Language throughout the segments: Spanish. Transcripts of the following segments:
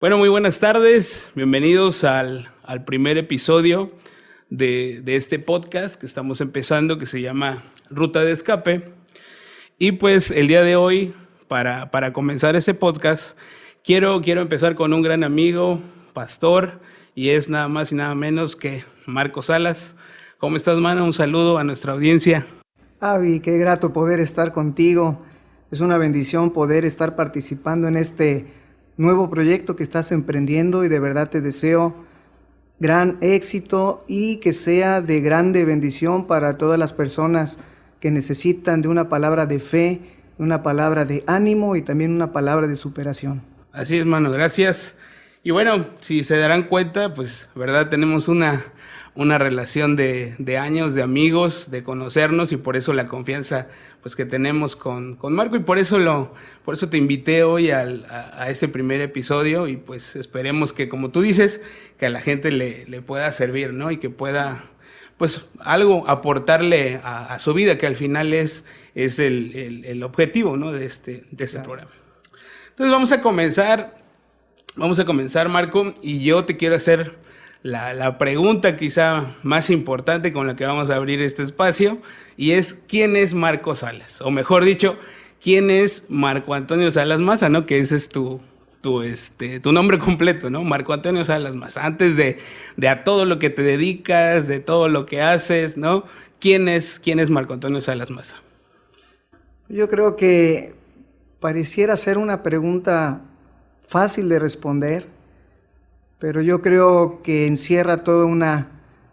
Bueno, muy buenas tardes. Bienvenidos al primer episodio de este podcast que estamos empezando, que se llama Ruta de Escape. Y pues el día de hoy, para comenzar este podcast, quiero empezar con un gran amigo, pastor, y es nada más y nada menos que Marco Salas. ¿Cómo estás, mano? Un saludo a nuestra audiencia. Avi, qué grato poder estar contigo. Es una bendición poder estar participando en este nuevo proyecto que estás emprendiendo y de verdad te deseo gran éxito y que sea de grande bendición para todas las personas que necesitan de una palabra de fe, una palabra de ánimo y también una palabra de superación. Así es, mano, gracias. Y bueno, si se darán cuenta, pues, verdad, tenemos una relación de años, de amigos, de conocernos, y por eso la confianza pues que tenemos con Marco, y por eso te invité hoy a ese primer episodio, y pues esperemos que, como tú dices, que a la gente le pueda servir, ¿no? Y que pueda pues algo aportarle a su vida, que al final es el objetivo, ¿no? de este claro. Programa. Entonces vamos a comenzar, Marco, y yo te quiero hacer la pregunta quizá más importante con la que vamos a abrir este espacio, y es: ¿quién es Marco Salas? O mejor dicho, ¿quién es Marco Antonio Salas Maza, ¿no? Que ese es tu nombre completo, ¿no? Marco Antonio Salas Maza. Antes de a todo lo que te dedicas, de todo lo que haces, ¿no? ¿Quién es Marco Antonio Salas Maza? Yo creo que pareciera ser una pregunta fácil de responder, pero yo creo que encierra toda una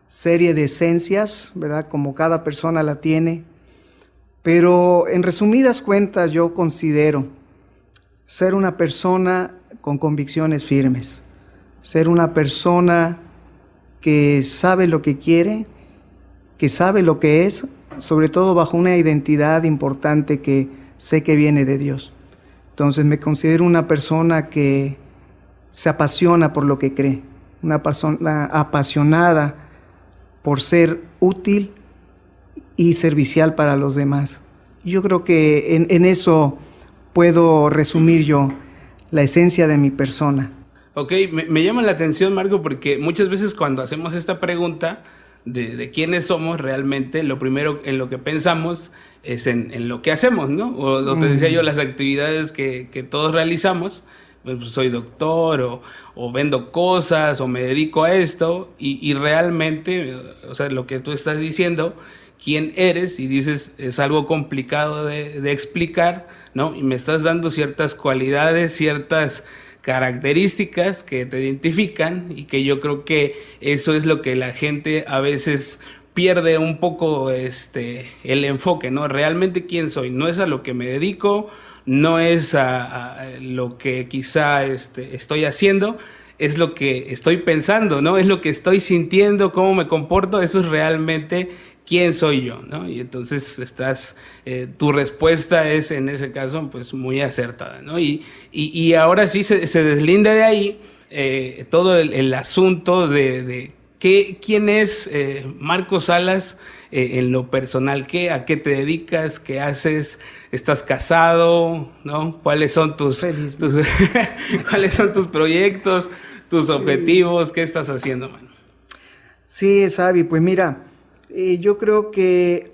serie de esencias, ¿verdad? Como cada persona la tiene. Pero en resumidas cuentas, yo considero ser una persona con convicciones firmes, ser una persona que sabe lo que quiere, que sabe lo que es, sobre todo bajo una identidad importante que sé que viene de Dios. Entonces me considero una persona que se apasiona por lo que cree, una persona apasionada por ser útil y servicial para los demás. Yo creo que en eso puedo resumir yo la esencia de mi persona. Ok, me llama la atención, Marco, porque muchas veces cuando hacemos esta pregunta de quiénes somos realmente, lo primero en lo que pensamos es en lo que hacemos, ¿no? O te decía yo, las actividades que todos realizamos. Pues soy doctor o vendo cosas o me dedico a esto, y realmente, o sea, lo que tú estás diciendo, quién eres, y dices, es algo complicado de explicar, ¿no? Y me estás dando ciertas cualidades, ciertas características que te identifican, y que yo creo que eso es lo que la gente a veces pierde un poco el enfoque, ¿no? Realmente quién soy, no es a lo que me dedico, no es a lo que quizá estoy haciendo, es lo que estoy pensando, ¿no? Es lo que estoy sintiendo, cómo me comporto, eso es realmente quién soy yo, ¿no? Y entonces tu respuesta es, en ese caso, pues muy acertada, ¿no? Y ahora sí se deslinda de ahí todo el asunto de quién es Marco Salas en lo personal. ¿A qué te dedicas? ¿Qué haces? ¿Estás casado? ¿No? ¿Cuáles son ¿cuáles son tus proyectos, tus objetivos? ¿Qué estás haciendo, mano? Sí, Sabi, pues mira, yo creo que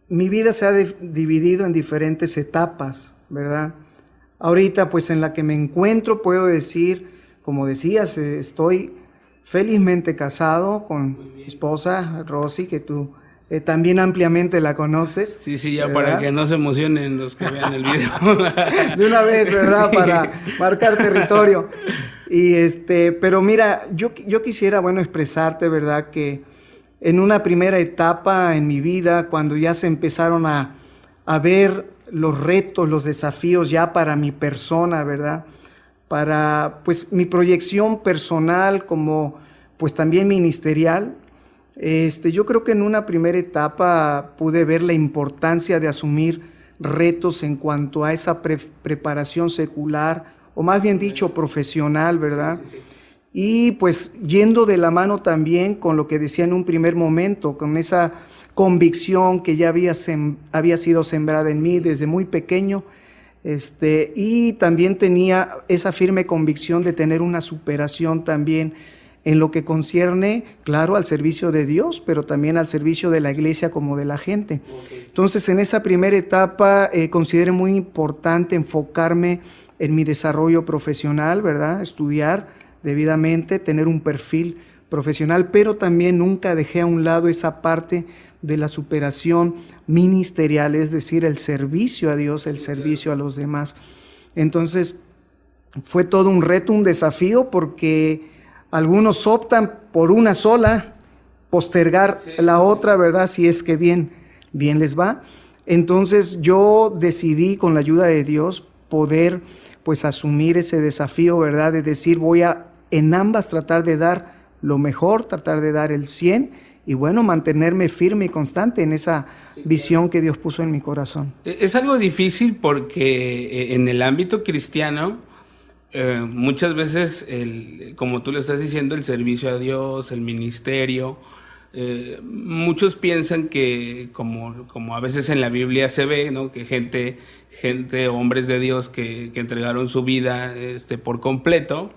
mi vida se ha dividido en diferentes etapas, ¿verdad? Ahorita, pues en la que me encuentro, puedo decir, como decías, estoy felizmente casado con mi esposa, Rosy, que tú también ampliamente la conoces. Sí, ya, ¿verdad? Para que no se emocionen los que vean el video. De una vez, ¿verdad? Sí. Para marcar territorio. Pero mira, yo quisiera, expresarte, ¿verdad? Que en una primera etapa en mi vida, cuando ya se empezaron a ver los retos, los desafíos ya para mi persona, ¿verdad? Para pues mi proyección personal como pues también ministerial, yo creo que en una primera etapa pude ver la importancia de asumir retos en cuanto a esa preparación secular, o más bien dicho profesional, ¿verdad? Sí. Y pues yendo de la mano también con lo que decía en un primer momento, con esa convicción que ya había sido sembrada en mí desde muy pequeño, Y también tenía esa firme convicción de tener una superación también en lo que concierne, claro, al servicio de Dios, pero también al servicio de la iglesia como de la gente. Okay. Entonces, en esa primera etapa, considero muy importante enfocarme en mi desarrollo profesional, ¿verdad? Estudiar debidamente, tener un perfil profesional, pero también nunca dejé a un lado esa parte de la superación ministerial, es decir, el servicio a Dios, el servicio a los demás. Entonces, fue todo un reto, un desafío, porque algunos optan por una sola, postergar la otra, ¿verdad? Si es que bien les va. Entonces, yo decidí, con la ayuda de Dios, poder pues asumir ese desafío, ¿verdad? De decir, voy a en ambas tratar de dar lo mejor, tratar de dar el 100 y bueno, mantenerme firme y constante en esa visión que Dios puso en mi corazón. Es algo difícil porque en el ámbito cristiano muchas veces, como tú le estás diciendo, el servicio a Dios, el ministerio, muchos piensan que como a veces en la Biblia se ve, ¿no? Que gente, hombres de Dios que entregaron su vida por completo.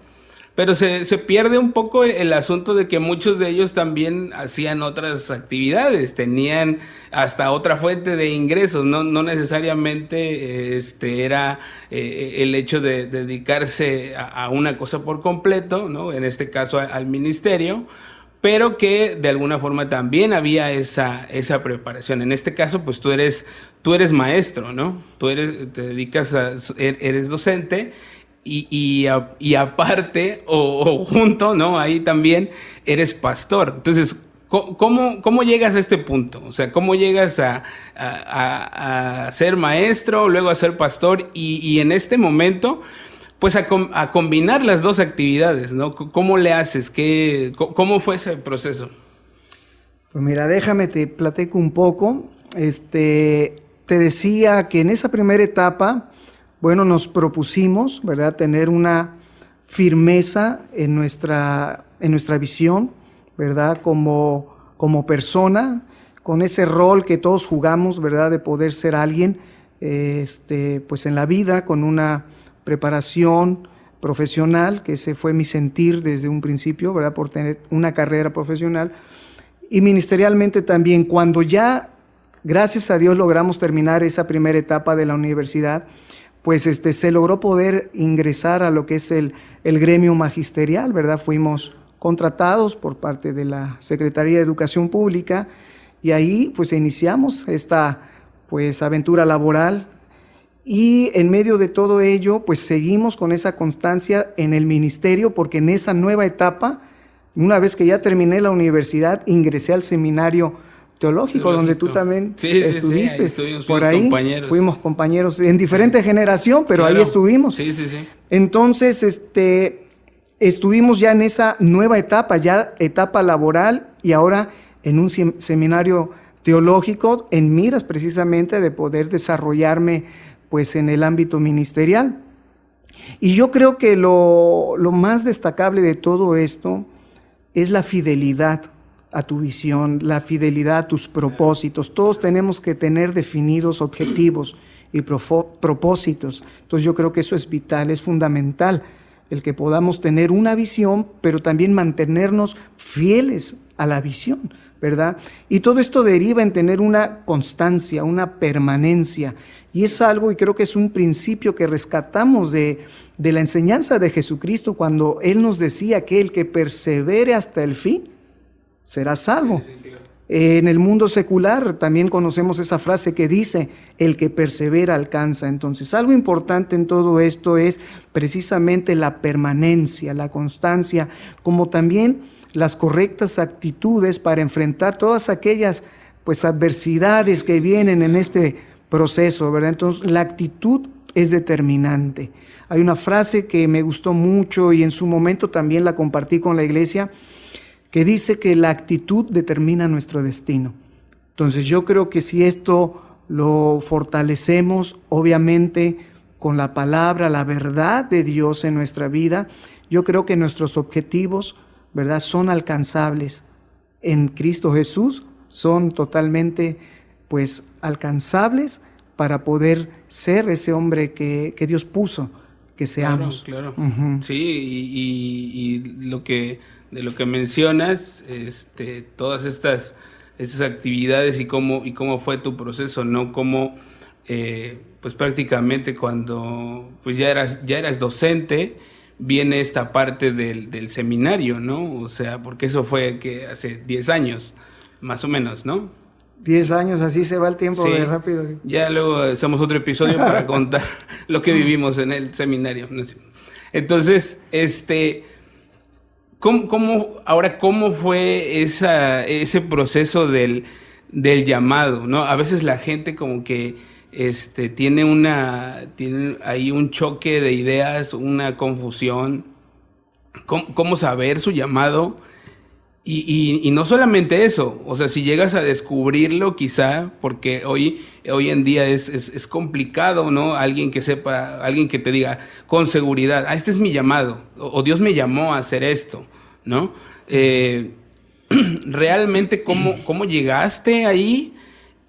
Pero se pierde un poco el asunto de que muchos de ellos también hacían otras actividades, tenían hasta otra fuente de ingresos, no necesariamente era el hecho de dedicarse a una cosa por completo, ¿no? En este caso al ministerio, pero que de alguna forma también había esa preparación. En este caso, pues tú eres maestro, ¿no? Te dedicas eres docente. Y aparte, o junto, ¿no? Ahí también eres pastor. Entonces, ¿cómo llegas a este punto? O sea, ¿cómo llegas a ser maestro, luego a ser pastor y en este momento, pues a combinar las dos actividades, ¿no? ¿Cómo le haces? ¿Cómo fue ese proceso? Pues mira, déjame te platico un poco. Te decía que en esa primera etapa, bueno, nos propusimos, ¿verdad?, tener una firmeza en nuestra visión, ¿verdad?, como persona, con ese rol que todos jugamos, ¿verdad?, de poder ser alguien, pues en la vida, con una preparación profesional, que ese fue mi sentir desde un principio, ¿verdad?, por tener una carrera profesional, y ministerialmente también. Cuando ya, gracias a Dios, logramos terminar esa primera etapa de la universidad, pues se logró poder ingresar a lo que es el gremio magisterial, ¿verdad? Fuimos contratados por parte de la Secretaría de Educación Pública y ahí pues iniciamos esta pues aventura laboral y en medio de todo ello pues seguimos con esa constancia en el ministerio, porque en esa nueva etapa, una vez que ya terminé la universidad, ingresé al seminario teológico, donde tú también estuviste. Sí, por ahí fuimos compañeros en diferente generación, pero claro, ahí estuvimos. Sí. Entonces, estuvimos ya en esa nueva etapa, ya etapa laboral, y ahora en un seminario teológico en miras precisamente de poder desarrollarme pues en el ámbito ministerial. Y yo creo que lo más destacable de todo esto es la fidelidad a tu visión, la fidelidad a tus propósitos. Todos tenemos que tener definidos objetivos y propósitos. Entonces yo creo que eso es vital, es fundamental, el que podamos tener una visión, pero también mantenernos fieles a la visión, ¿verdad? Y todo esto deriva en tener una constancia, una permanencia. Y es algo, y creo que es un principio que rescatamos de la enseñanza de Jesucristo, cuando Él nos decía que el que persevere hasta el fin será salvo. Sí, claro. En el mundo secular también conocemos esa frase que dice, el que persevera alcanza. Entonces, algo importante en todo esto es precisamente la permanencia, la constancia, como también las correctas actitudes para enfrentar todas aquellas pues adversidades que vienen en este proceso, ¿verdad? Entonces, la actitud es determinante. Hay una frase que me gustó mucho y en su momento también la compartí con la iglesia, que dice que la actitud determina nuestro destino. Entonces yo creo que si esto lo fortalecemos, obviamente con la palabra, la verdad de Dios en nuestra vida, yo creo que nuestros objetivos, ¿verdad?, son alcanzables. En Cristo Jesús son totalmente pues alcanzables, para poder ser ese hombre que Dios puso que seamos. Claro. Uh-huh. Sí, y de lo que mencionas, todas estas actividades y cómo fue tu proceso, ¿no? Cómo, pues prácticamente cuando pues ya eras docente, viene esta parte del seminario, ¿no? O sea, porque eso fue que hace 10 años, más o menos, ¿no? 10 años, así se va el tiempo Sí. de rápido. Ya luego hacemos otro episodio para contar lo que vivimos en el seminario. Entonces, ¿cómo fue ese proceso del llamado, ¿no? A veces la gente como que tiene ahí un choque de ideas, una confusión. ¿Cómo saber su llamado? Y no solamente eso, o sea, si llegas a descubrirlo quizá, porque hoy en día es complicado, ¿no? Alguien que sepa, alguien que te diga con seguridad, este es mi llamado, o Dios me llamó a hacer esto, ¿no? Realmente, ¿cómo llegaste ahí?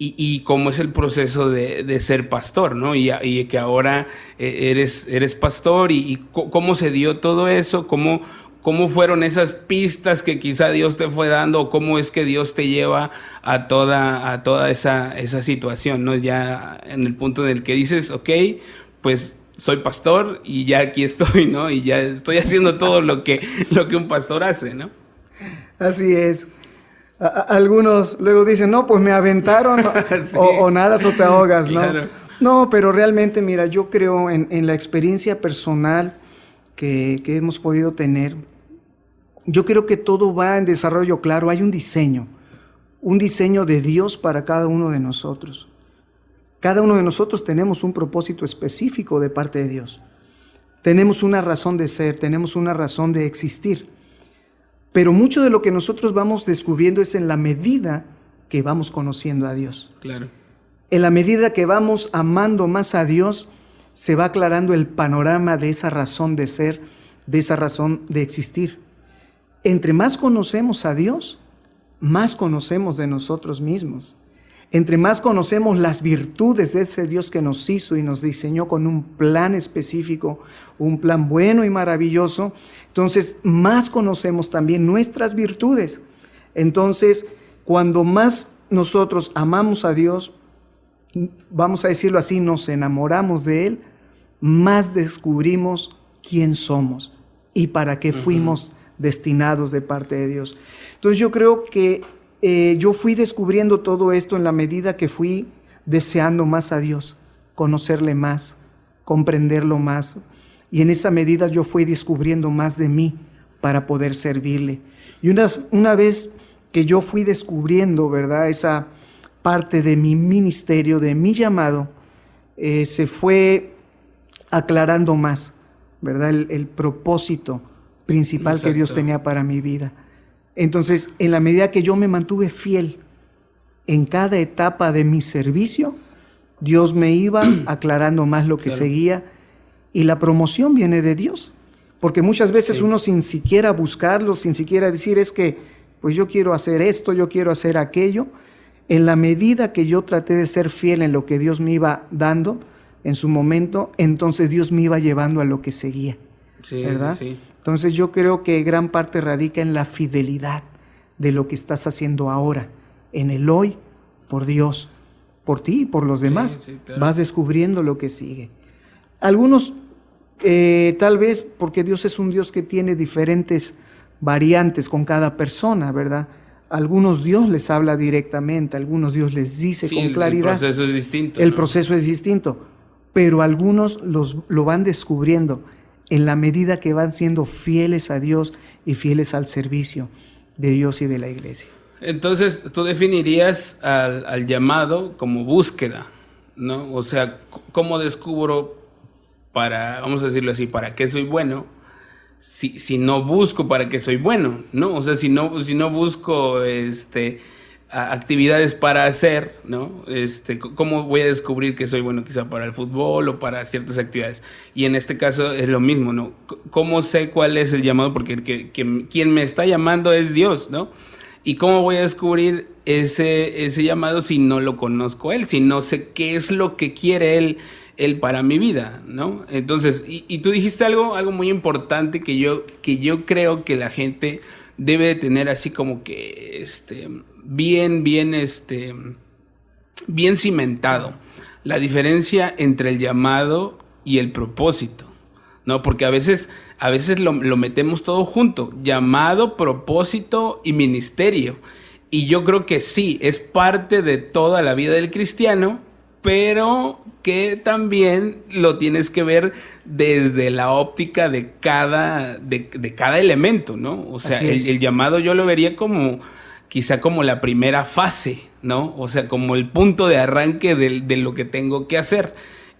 Y cómo es el proceso de ser pastor, ¿no? Y que ahora eres pastor, y cómo se dio todo eso, ¿Cómo fueron esas pistas que quizá Dios te fue dando? ¿O cómo es que Dios te lleva a toda esa situación, ¿no? Ya en el punto en el que dices, ok, pues soy pastor y ya aquí estoy, ¿no? Y ya estoy haciendo todo lo que un pastor hace, ¿no? Así es. Algunos luego dicen, no, pues me aventaron, sí. o nadas o te ahogas, ¿no? Claro. No, pero realmente, mira, yo creo en la experiencia personal que hemos podido tener. Yo creo que todo va en desarrollo claro. Hay un diseño de Dios para cada uno de nosotros. Cada uno de nosotros tenemos un propósito específico de parte de Dios. Tenemos una razón de ser, tenemos una razón de existir. Pero mucho de lo que nosotros vamos descubriendo es en la medida que vamos conociendo a Dios. Claro. En la medida que vamos amando más a Dios, se va aclarando el panorama de esa razón de ser, de esa razón de existir. Entre más conocemos a Dios, más conocemos de nosotros mismos. Entre más conocemos las virtudes de ese Dios que nos hizo y nos diseñó con un plan específico, un plan bueno y maravilloso, entonces más conocemos también nuestras virtudes. Entonces, cuando más nosotros amamos a Dios, vamos a decirlo así, nos enamoramos de Él, más descubrimos quién somos y para qué fuimos destinados de parte de Dios. Entonces yo creo que yo fui descubriendo todo esto en la medida que fui deseando más a Dios, conocerle más, comprenderlo más, y en esa medida yo fui descubriendo más de mí para poder servirle. Y una vez que yo fui descubriendo, ¿verdad?, esa parte de mi ministerio, de mi llamado, se fue aclarando más, ¿verdad?, el propósito principal. Exacto. Que Dios tenía para mi vida. Entonces, en la medida que yo me mantuve fiel en cada etapa de mi servicio, Dios me iba aclarando más lo que seguía, y la promoción viene de Dios, porque muchas veces uno, sin siquiera buscarlo, sin siquiera decir, es que pues yo quiero hacer esto, yo quiero hacer aquello, en la medida que yo traté de ser fiel en lo que Dios me iba dando en su momento, entonces Dios me iba llevando a lo que seguía, ¿verdad? Sí. Entonces yo creo que gran parte radica en la fidelidad de lo que estás haciendo ahora, en el hoy, por Dios, por ti y por los demás. Sí, claro. Vas descubriendo lo que sigue. Algunos, tal vez porque Dios es un Dios que tiene diferentes variantes con cada persona, ¿verdad? Algunos Dios les habla directamente, algunos Dios les dice con claridad. El proceso es distinto. El proceso es distinto, pero algunos lo van descubriendo en la medida que van siendo fieles a Dios y fieles al servicio de Dios y de la iglesia. Entonces, tú definirías al llamado como búsqueda, ¿no? O sea, ¿cómo descubro vamos a decirlo así, para qué soy bueno? Si no busco para qué soy bueno, ¿no? O sea, si no busco actividades para hacer, ¿no? ¿Cómo voy a descubrir que soy bueno quizá para el fútbol o para ciertas actividades? Y en este caso es lo mismo, ¿no? ¿Cómo sé cuál es el llamado? Porque quien me está llamando es Dios, ¿no? ¿Y cómo voy a descubrir ese llamado si no lo conozco a él, si no sé qué es lo que quiere él para mi vida, ¿no? Entonces, y tú dijiste algo muy importante que yo creo que la gente debe de tener así como que bien cimentado. La diferencia entre el llamado y el propósito, ¿no? Porque a veces lo metemos todo junto, llamado, propósito y ministerio. Y yo creo que sí, es parte de toda la vida del cristiano, pero que también lo tienes que ver desde la óptica de cada elemento, ¿no? O sea, el llamado yo lo vería como quizá como la primera fase, ¿no? O sea, como el punto de arranque de lo que tengo que hacer.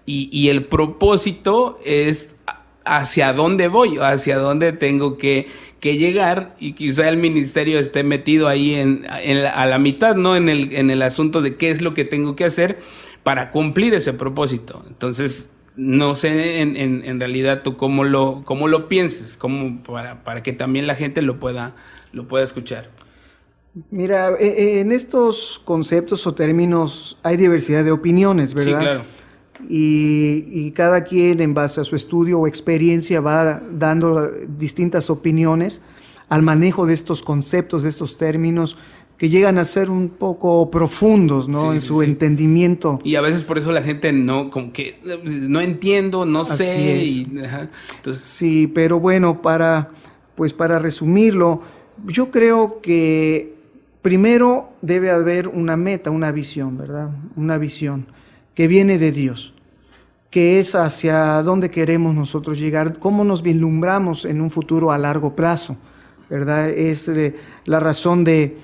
Y el propósito es hacia dónde voy, hacia dónde tengo que llegar, y quizá el ministerio esté metido ahí a la mitad, ¿no? En el asunto de qué es lo que tengo que hacer para cumplir ese propósito. Entonces, no sé en realidad tú cómo lo pienses, para que también la gente lo pueda escuchar. Mira, en estos conceptos o términos hay diversidad de opiniones, ¿verdad? Sí, claro. Y cada quien en base a su estudio o experiencia va dando distintas opiniones al manejo de estos conceptos, de estos términos que llegan a ser un poco profundos, ¿no? En su entendimiento. Y a veces por eso la gente como que no entiendo, no sé. Entonces, sí, pero bueno, para resumirlo, yo creo que primero debe haber una meta, una visión, ¿verdad? Una visión que viene de Dios, que es hacia dónde queremos nosotros llegar, cómo nos vislumbramos en un futuro a largo plazo, ¿verdad? Es la razón de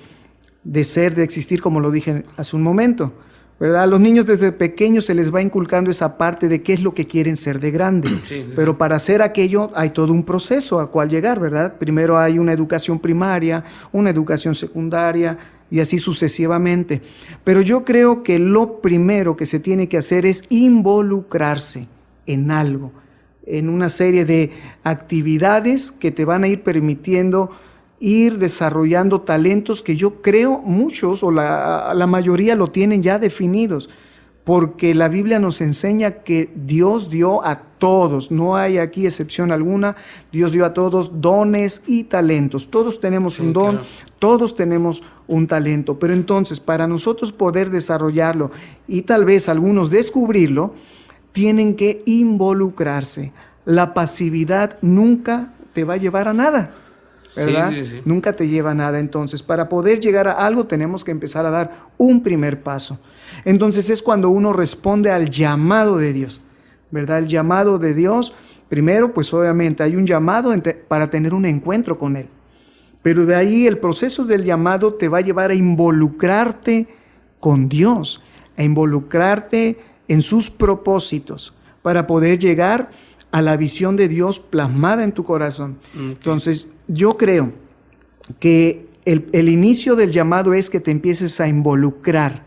ser, de existir, como lo dije hace un momento, ¿verdad? A los niños desde pequeños se les va inculcando esa parte de qué es lo que quieren ser de grande, pero para hacer aquello hay todo un proceso a cual llegar, ¿verdad? Primero hay una educación primaria, una educación secundaria, y así sucesivamente. Pero yo creo que lo primero que se tiene que hacer es involucrarse en algo, en una serie de actividades que te van a ir permitiendo ir desarrollando talentos que yo creo muchos o la mayoría lo tienen ya definidos, porque la Biblia nos enseña que Dios dio a todos, no hay aquí excepción alguna, Dios dio a todos dones y talentos, todos tenemos un don, claro. Todos tenemos un talento, pero entonces para nosotros poder desarrollarlo y tal vez algunos descubrirlo, tienen que involucrarse. La pasividad nunca te va a llevar a nada, ¿verdad? Sí. Nunca te lleva a nada. Entonces, para poder llegar a algo tenemos que empezar a dar un primer paso. Entonces es cuando uno responde al llamado de Dios, ¿verdad? El llamado de Dios, primero, pues obviamente hay un llamado para tener un encuentro con Él. Pero de ahí el proceso del llamado te va a llevar a involucrarte con Dios, a involucrarte en sus propósitos para poder llegar a la visión de Dios plasmada en tu corazón. Okay. Entonces, yo creo que el inicio del llamado es que te empieces a involucrar,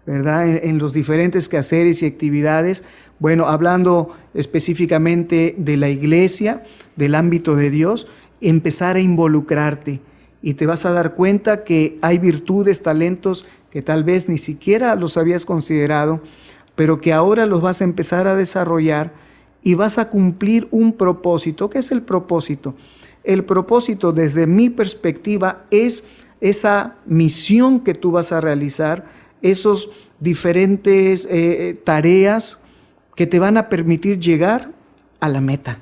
¿verdad? En los diferentes quehaceres y actividades. Bueno, hablando específicamente de la iglesia, del ámbito de Dios, empezar a involucrarte y te vas a dar cuenta que hay virtudes, talentos que tal vez ni siquiera los habías considerado, pero que ahora los vas a empezar a desarrollar y vas a cumplir un propósito. ¿Qué es el propósito? El propósito, desde mi perspectiva, es esa misión que tú vas a realizar, esos diferentes tareas que te van a permitir llegar a la meta,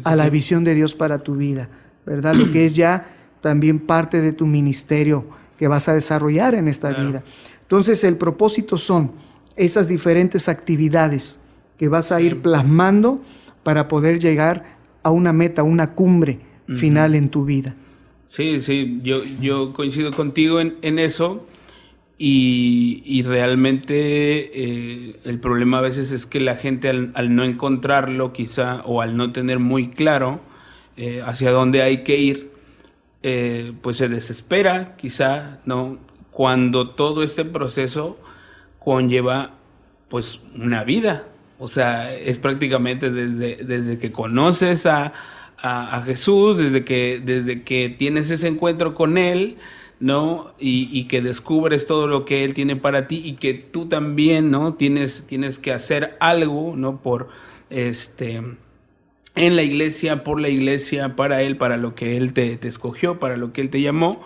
a la visión de Dios para tu vida, ¿verdad? Lo que es ya también parte de tu ministerio que vas a desarrollar en esta vida. Entonces, el propósito son esas diferentes actividades que vas a ir plasmando para poder llegar a una meta, una cumbre final en tu vida. Sí, yo coincido contigo en eso y realmente el problema a veces es que la gente al no encontrarlo quizá o al no tener muy claro hacia dónde hay que ir, pues se desespera quizá, ¿no? Cuando todo este proceso conlleva pues una vida. O sea, es prácticamente desde que conoces a Jesús, desde que tienes ese encuentro con Él, ¿no? Y que descubres todo lo que Él tiene para ti y que tú también, ¿no? Tienes que hacer algo, ¿no? En la iglesia, por la iglesia, para Él, para lo que Él te escogió, para lo que Él te llamó.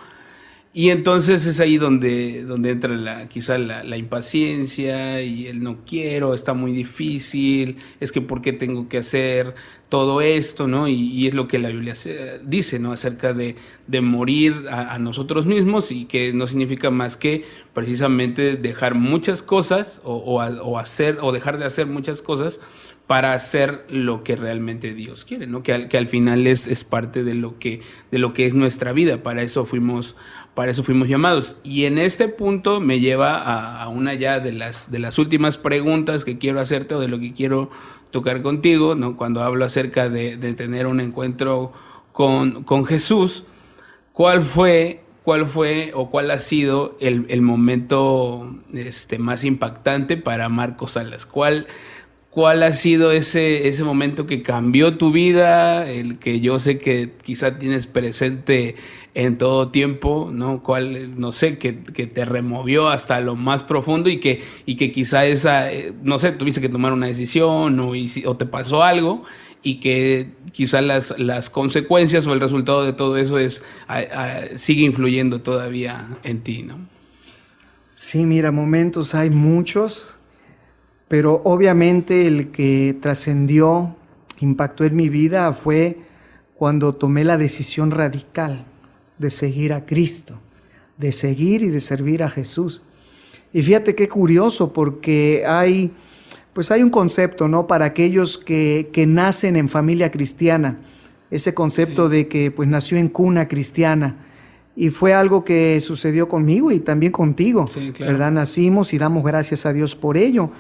Y entonces es ahí donde entra quizá la impaciencia y el no quiero, está muy difícil, es que ¿por qué tengo que hacer todo esto? ¿No? Y es lo que la Biblia dice, ¿no? Acerca de morir a nosotros mismos, y que no significa más que precisamente dejar muchas cosas o hacer o dejar de hacer muchas cosas para hacer lo que realmente Dios quiere, ¿no? Que al final es parte de lo que es nuestra vida. Para eso fuimos llamados. Y en este punto me lleva a una ya de las últimas preguntas que quiero hacerte, o de lo que quiero tocar contigo, ¿no? Cuando hablo acerca de tener un encuentro con Jesús, ¿cuál fue o cuál ha sido el momento más impactante para Marcos Salas? ¿Cuál ha sido ese momento que cambió tu vida, el que yo sé que quizá tienes presente en todo tiempo, ¿no? No sé, que te removió hasta lo más profundo, y que quizá no sé, tuviste que tomar una decisión o te pasó algo, y que quizá las consecuencias o el resultado de todo eso sigue influyendo todavía en ti, ¿no? Sí, mira, momentos hay muchos. Pero obviamente el que trascendió, impactó en mi vida, fue cuando tomé la decisión radical de seguir a Cristo, de seguir y de servir a Jesús. Y fíjate qué curioso, porque hay un concepto, ¿no? Para aquellos que nacen en familia cristiana, ese concepto de que pues nació en cuna cristiana. Y fue algo que sucedió conmigo y también contigo, sí, claro. ¿Verdad? Nacimos y damos gracias a Dios por ello.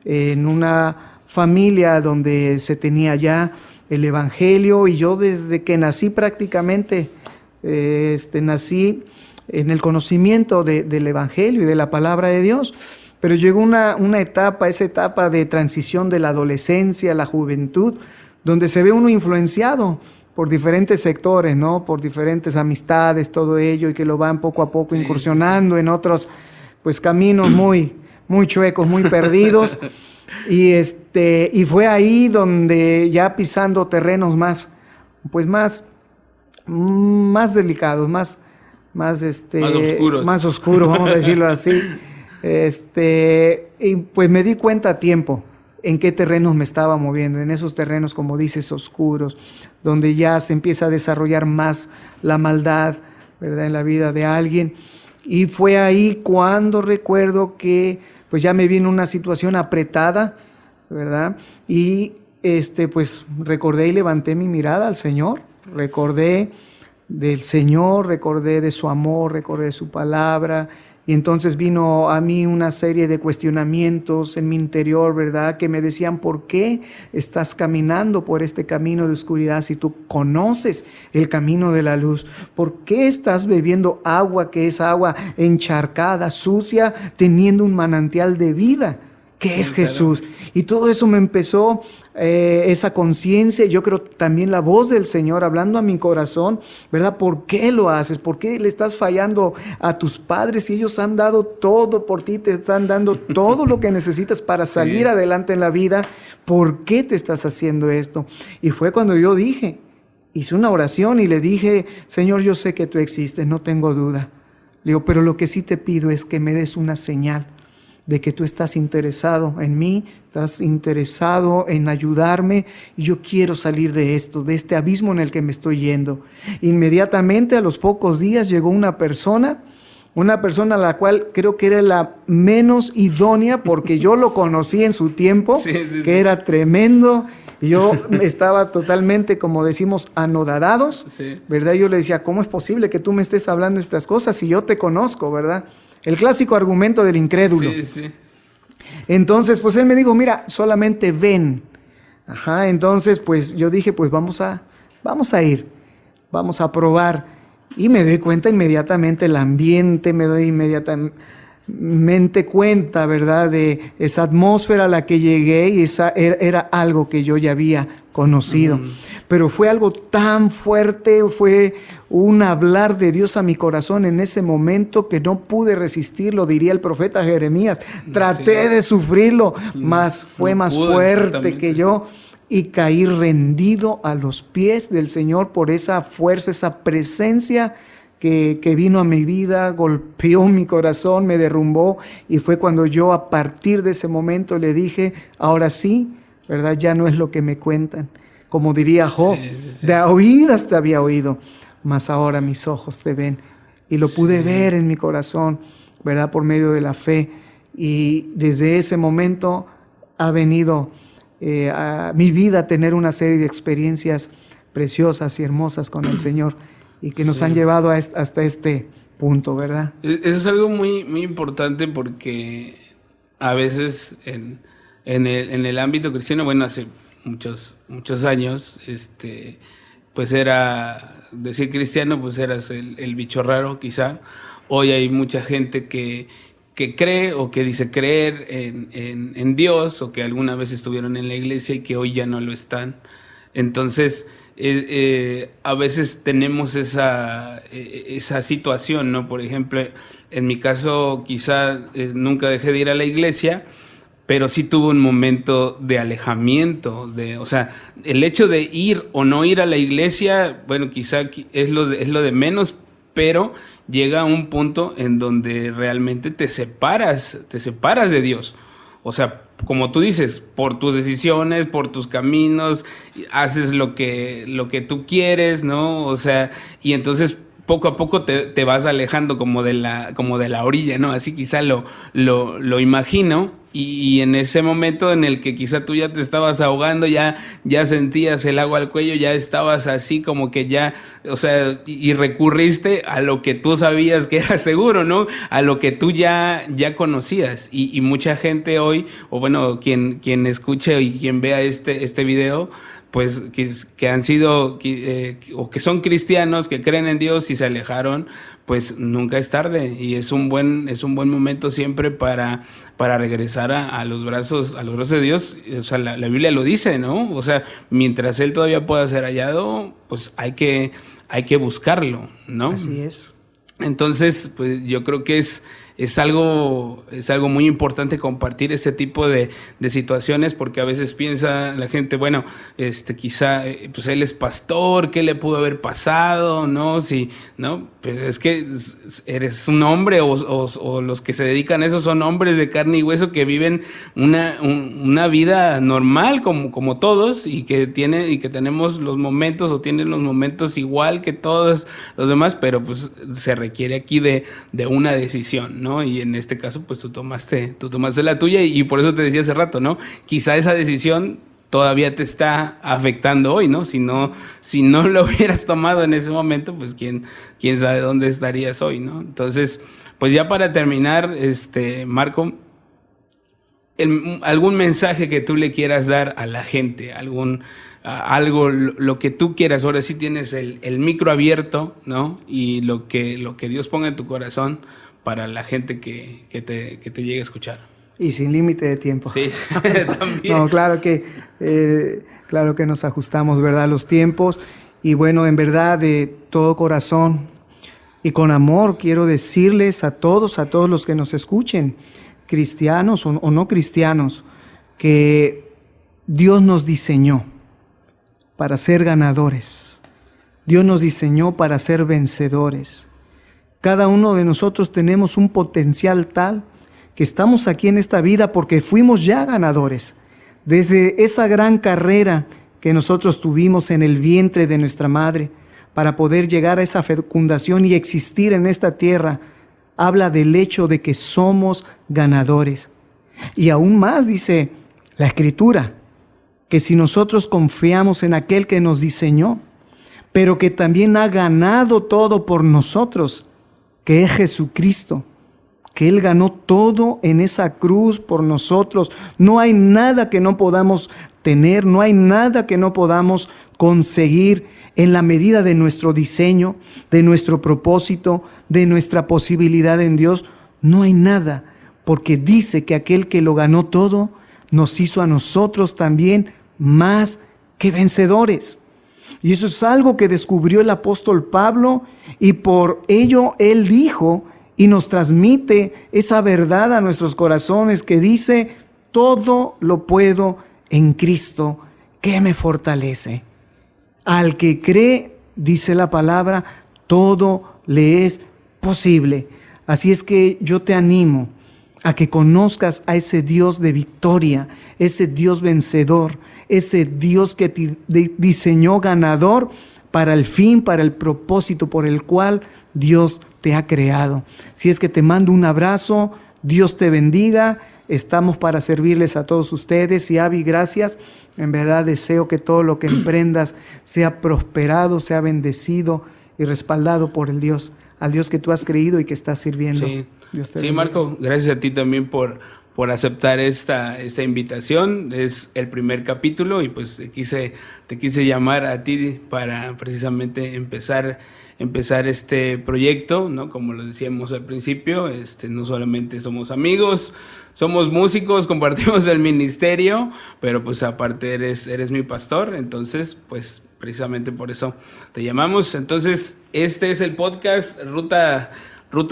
En una familia donde se tenía ya el Evangelio, y yo desde que nací prácticamente nací en el conocimiento del Evangelio y de la palabra de Dios. Pero llegó una etapa, esa etapa de transición de la adolescencia, la juventud, donde se ve uno influenciado por diferentes sectores, ¿no? Por diferentes amistades, todo ello, y que lo van poco a poco incursionando en otros pues caminos muy chuecos, muy perdidos. Y fue ahí donde, ya pisando terrenos más delicados, más oscuros, vamos a decirlo así. Y pues me di cuenta a tiempo en qué terrenos me estaba moviendo, en esos terrenos, como dices, oscuros, donde ya se empieza a desarrollar más la maldad, ¿verdad?, en la vida de alguien. Y fue ahí cuando recuerdo que pues ya me vi en una situación apretada, ¿verdad? Y pues recordé y levanté mi mirada al Señor, recordé del Señor, recordé de su amor, recordé de su palabra. Y entonces vino a mí una serie de cuestionamientos en mi interior, ¿verdad?, que me decían: ¿por qué estás caminando por este camino de oscuridad si tú conoces el camino de la luz? ¿Por qué estás bebiendo agua que es agua encharcada, sucia, teniendo un manantial de vida que es Jesús? Y todo eso me empezó, esa conciencia, yo creo también la voz del Señor hablando a mi corazón, ¿verdad? ¿Por qué lo haces? ¿Por qué le estás fallando a tus padres si ellos han dado todo por ti, te están dando todo lo que necesitas para salir adelante en la vida? ¿Por qué te estás haciendo esto? Y fue cuando yo hice una oración y le dije: Señor, yo sé que tú existes, no tengo duda. Le digo, pero lo que sí te pido es que me des una señal de que tú estás interesado en mí, estás interesado en ayudarme, y yo quiero salir de esto, de este abismo en el que me estoy yendo. Inmediatamente, a los pocos días, llegó una persona a la cual creo que era la menos idónea, porque yo lo conocí en su tiempo, que era tremendo. Yo estaba totalmente, como decimos, anodadados, ¿verdad? Yo le decía: ¿cómo es posible que tú me estés hablando de estas cosas si yo te conozco, verdad? El clásico argumento del incrédulo. Sí. Entonces, pues él me dijo: mira, solamente ven. Entonces, pues yo dije: pues vamos a ir, vamos a probar. Y me doy cuenta inmediatamente el ambiente, me doy inmediatamente cuenta, ¿verdad?, de esa atmósfera a la que llegué, y esa era algo que yo ya había conocido. Pero fue algo tan fuerte, fue un hablar de Dios a mi corazón en ese momento que no pude resistirlo, diría el profeta Jeremías. Traté de sufrirlo, mas fue más fuerte que yo. Y caí rendido a los pies del Señor por esa fuerza, esa presencia que vino a mi vida, golpeó mi corazón, me derrumbó. Y fue cuando yo a partir de ese momento le dije, ahora sí, ¿verdad? Ya no es lo que me cuentan. Como diría Job, de oídas te había oído, mas ahora mis ojos te ven. Y lo pude ver en mi corazón, ¿verdad? Por medio de la fe. Y desde ese momento ha venido a mi vida a tener una serie de experiencias preciosas y hermosas con el Señor y que nos han llevado hasta este punto, ¿verdad? Eso es algo muy, muy importante porque a veces en el ámbito cristiano, bueno, hace muchos años, pues era decir cristiano, pues eras el bicho raro quizá. Hoy hay mucha gente que cree o que dice creer en Dios o que alguna vez estuvieron en la iglesia y que hoy ya no lo están. Entonces, a veces tenemos esa situación, ¿no? Por ejemplo, en mi caso quizá nunca dejé de ir a la iglesia, pero sí tuve un momento de alejamiento, o sea, el hecho de ir o no ir a la iglesia, bueno, quizá es lo de menos, pero llega a un punto en donde realmente te separas de Dios. O sea, como tú dices, por tus decisiones, por tus caminos, haces lo que tú quieres, ¿no? O sea, y entonces poco a poco te vas alejando como de la orilla, ¿no? Así quizá lo imagino. Y en ese momento en el que quizá tú ya te estabas ahogando, ya sentías el agua al cuello, ya estabas así como que ya, o sea, y recurriste a lo que tú sabías que era seguro, ¿no? A lo que tú ya conocías. Y mucha gente hoy, o bueno, quien escuche y quien vea este video, pues que han sido o que son cristianos, que creen en Dios y se alejaron, pues nunca es tarde y es un buen momento siempre para regresar a los brazos de Dios. O sea, la Biblia lo dice, ¿no? O sea, mientras Él todavía pueda ser hallado, pues hay que buscarlo, ¿no? Así es. Entonces, pues yo creo que es algo muy importante compartir este tipo de situaciones, porque a veces piensa la gente, bueno, quizá pues él es pastor, ¿qué le pudo haber pasado? ¿No? Si, ¿no? Pues es que eres un hombre o los que se dedican a eso son hombres de carne y hueso que viven una vida normal como todos y que tenemos los momentos o tienen los momentos igual que todos los demás, pero pues se requiere aquí de una decisión, ¿no? Y en este caso, pues tú tomaste la tuya y por eso te decía hace rato, ¿no? Quizá esa decisión todavía te está afectando hoy, ¿no? Si no lo hubieras tomado en ese momento, pues quién sabe dónde estarías hoy, ¿no? Entonces, pues ya para terminar, Marco, algún mensaje que tú le quieras dar a la gente, algo, lo que tú quieras. Ahora sí tienes el micro abierto, ¿no? Y lo que Dios ponga en tu corazón para la gente que te llegue a escuchar. Y sin límite de tiempo. Sí, también. No, claro que nos ajustamos, ¿verdad? Los tiempos. Y bueno, en verdad, de todo corazón y con amor, quiero decirles a todos los que nos escuchen, cristianos o no cristianos, que Dios nos diseñó para ser ganadores. Dios nos diseñó para ser vencedores. Cada uno de nosotros tenemos un potencial tal que estamos aquí en esta vida porque fuimos ya ganadores. Desde esa gran carrera que nosotros tuvimos en el vientre de nuestra madre para poder llegar a esa fecundación y existir en esta tierra, habla del hecho de que somos ganadores. Y aún más dice la Escritura, que si nosotros confiamos en aquel que nos diseñó, pero que también ha ganado todo por nosotros, que es Jesucristo, que Él ganó todo en esa cruz por nosotros. No hay nada que no podamos tener, no hay nada que no podamos conseguir en la medida de nuestro diseño, de nuestro propósito, de nuestra posibilidad en Dios. No hay nada, porque dice que aquel que lo ganó todo nos hizo a nosotros también más que vencedores. Y eso es algo que descubrió el apóstol Pablo, y por ello él dijo y nos transmite esa verdad a nuestros corazones que dice: todo lo puedo en Cristo que me fortalece. Al que cree, dice la palabra, todo le es posible. Así es que yo te animo a que conozcas a ese Dios de victoria, ese Dios vencedor, ese Dios que te diseñó ganador para el fin, para el propósito por el cual Dios te ha creado. Si es que te mando un abrazo, Dios te bendiga. Estamos para servirles a todos ustedes. Y Abby, gracias. En verdad deseo que todo lo que emprendas sea prosperado, sea bendecido y respaldado por el Dios, al Dios que tú has creído y que estás sirviendo. Sí, Dios te sí, bendiga. Marco, gracias a ti también por aceptar esta invitación. Es el primer capítulo y pues te quise llamar a ti para precisamente empezar este proyecto, ¿no? Como lo decíamos al principio, no solamente somos amigos, somos músicos, compartimos el ministerio, pero pues aparte eres mi pastor, entonces pues precisamente por eso te llamamos. Entonces este es el podcast Ruta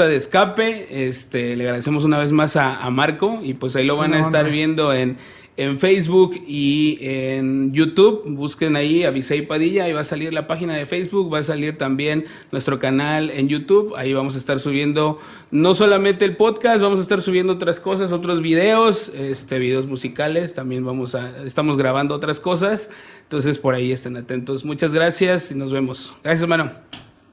de Escape. Le agradecemos una vez más a Marco, y pues ahí lo van a estar viendo en Facebook y en YouTube. Busquen ahí Abisai Padilla, ahí va a salir la página de Facebook, va a salir también nuestro canal en YouTube. Ahí vamos a estar subiendo no solamente el podcast, vamos a estar subiendo otras cosas, otros videos, videos musicales, también estamos grabando otras cosas. Entonces por ahí estén atentos. Muchas gracias y nos vemos. Gracias, hermano.